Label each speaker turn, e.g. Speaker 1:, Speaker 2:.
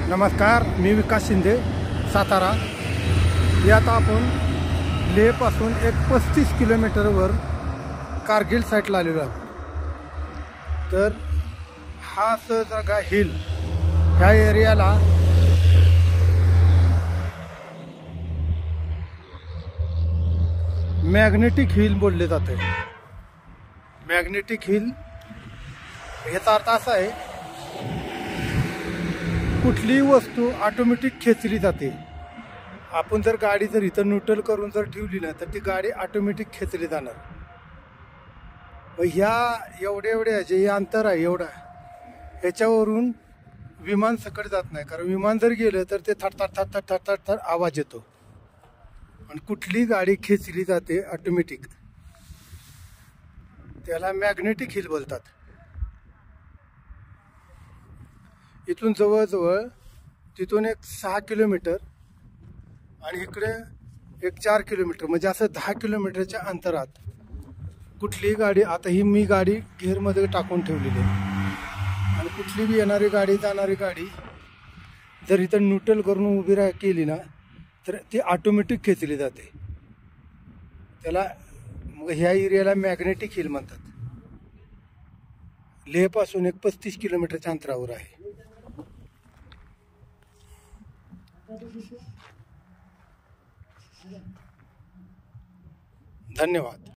Speaker 1: नमस्कार, मी विकास शिंदे, सातारा. यात आपण लेहपासून एक 35 किलोमीटरवर कारगिल साईटला आलेलो आहोत. तर हा जागा हिल ह्या एरियाला मॅग्नेटिक हिल बोलले जाते. मॅग्नेटिक हिल याचा अर्थ असा आहे, कुठलीही वस्तू ऑटोमॅटिक खेचली जाते. आपण जर गाडी इथं न्यूट्रल करून जर ठेवली ना, तर ती गाडी ऑटोमॅटिक खेचली जाणार. ह्या एवढ्या जे अंतर आहे एवढा, ह्याच्यावरून विमान सकट जात नाही. कारण विमान जर गेलं तर ते थट थट थट थट थट थट आवाज येतो. आणि कुठली गाडी खेचली जाते ऑटोमॅटिक, त्याला मॅग्नेटिक हिल बोलतात. इथून जवळजवळ तिथून एक 6 किलोमीटर आणि इकडे एक 4 किलोमीटर, म्हणजे असं 10 किलोमीटरच्या अंतरात कुठलीही गाडी, आता ही मी गाडी गिअरमध्ये टाकून ठेवलेली आहे, आणि कुठली बी येणारी गाडी जाणारी गाडी जर इथं न्यूट्रल करून उभी केली ना, तर ती ऑटोमॅटिक खेचली जाते. त्याला मग ह्या एरियाला मॅग्नेटिक हिल म्हणतात. लेहपासून एक 35 किलोमीटरच्या अंतरावर आहे. धन्यवाद.